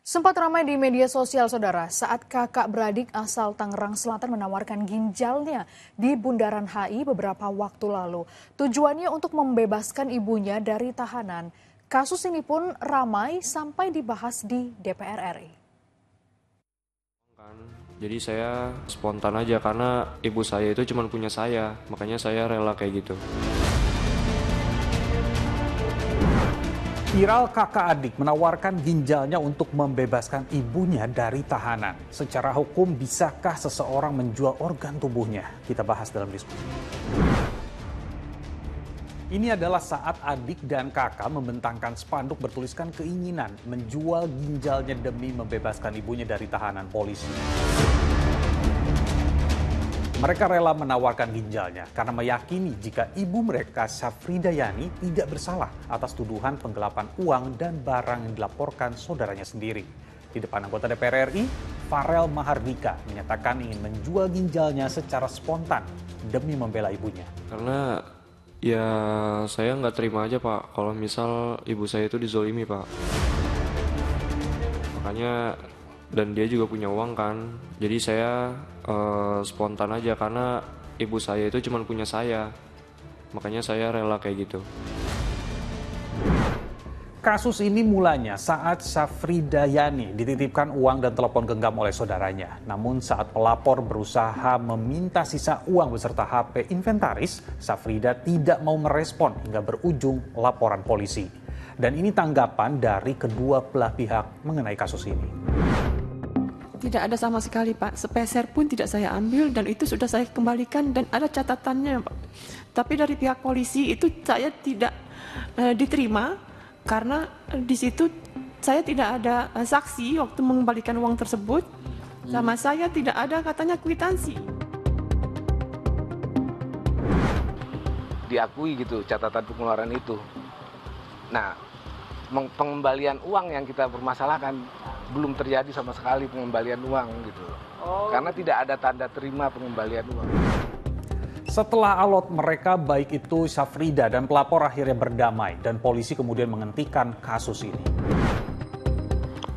Sempat ramai di media sosial, saudara, saat kakak beradik asal Tangerang Selatan menawarkan ginjalnya di Bundaran HI beberapa waktu lalu. Tujuannya untuk membebaskan ibunya dari tahanan. Kasus ini pun ramai sampai dibahas di DPR RI. Jadi saya spontan aja karena ibu saya itu cuma punya saya, makanya saya rela kayak gitu. Viral kakak adik menawarkan ginjalnya untuk membebaskan ibunya dari tahanan. Secara hukum, bisakah seseorang menjual organ tubuhnya? Kita bahas dalam diskusi. Ini adalah saat adik dan kakak membentangkan spanduk bertuliskan keinginan menjual ginjalnya demi membebaskan ibunya dari tahanan polisi. Mereka rela menawarkan ginjalnya karena meyakini jika ibu mereka, Syafrida Yani, tidak bersalah atas tuduhan penggelapan uang dan barang yang dilaporkan saudaranya sendiri. Di depan anggota DPR RI, Farel Mahardika menyatakan ingin menjual ginjalnya secara spontan demi membela ibunya. Karena ya saya nggak terima aja Pak, kalau misal ibu saya itu dizolimi Pak. Makanya, dan dia juga punya uang kan, jadi saya spontan aja karena ibu saya itu cuma punya saya, makanya saya rela kayak gitu. Kasus ini mulanya saat Syafrida Yani dititipkan uang dan telepon genggam oleh saudaranya. Namun saat pelapor berusaha meminta sisa uang beserta HP inventaris, Syafrida tidak mau merespon hingga berujung laporan polisi. Dan ini tanggapan dari kedua belah pihak mengenai kasus ini. Tidak ada sama sekali Pak, sepeser pun tidak saya ambil dan itu sudah saya kembalikan dan ada catatannya Pak. Tapi dari pihak polisi itu saya tidak diterima karena di situ saya tidak ada saksi waktu mengembalikan uang tersebut. Sama saya tidak ada katanya kwitansi. Diakui gitu catatan pengeluaran itu. Nah, pengembalian uang yang kita permasalahkan belum terjadi sama sekali pengembalian uang gitu. Karena tidak ada tanda terima pengembalian uang. Setelah alot mereka, baik itu Syafrida dan pelapor akhirnya berdamai dan polisi kemudian menghentikan kasus ini.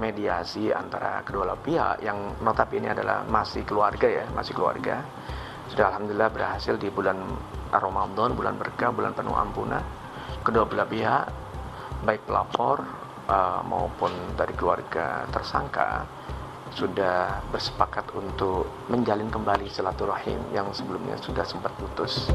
Mediasi antara kedua pihak yang notabene adalah masih keluarga sudah alhamdulillah berhasil di bulan Ramadan, bulan berkah, bulan penuh ampunan. Kedua belah pihak, baik pelapor maupun dari keluarga tersangka sudah bersepakat untuk menjalin kembali silaturahim yang sebelumnya sudah sempat putus.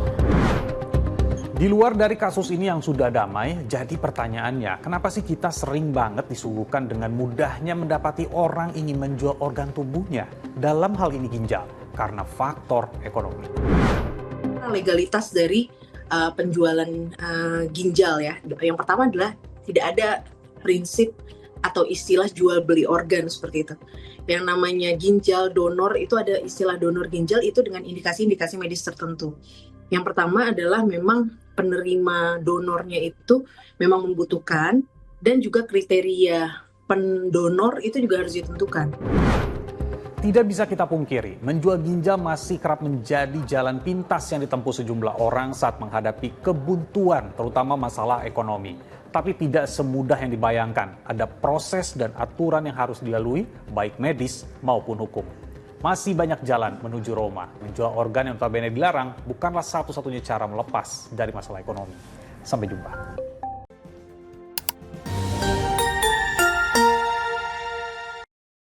Di luar dari kasus ini yang sudah damai, jadi pertanyaannya, kenapa sih kita sering banget disuguhkan dengan mudahnya mendapati orang ingin menjual organ tubuhnya? Dalam hal ini ginjal, karena faktor ekonomi. Legalitas dari penjualan ginjal ya. Yang pertama adalah tidak ada prinsip atau istilah jual beli organ seperti itu. Yang namanya ginjal donor itu ada istilah donor ginjal itu dengan indikasi-indikasi medis tertentu. Yang pertama adalah memang penerima donornya itu memang membutuhkan dan juga kriteria pendonor itu juga harus ditentukan. Tidak bisa kita pungkiri, menjual ginjal masih kerap menjadi jalan pintas yang ditempuh sejumlah orang saat menghadapi kebuntuan, terutama masalah ekonomi. Tapi tidak semudah yang dibayangkan, ada proses dan aturan yang harus dilalui, baik medis maupun hukum. Masih banyak jalan menuju Roma. Menjual organ yang notabene dilarang bukanlah satu-satunya cara melepas dari masalah ekonomi. Sampai jumpa.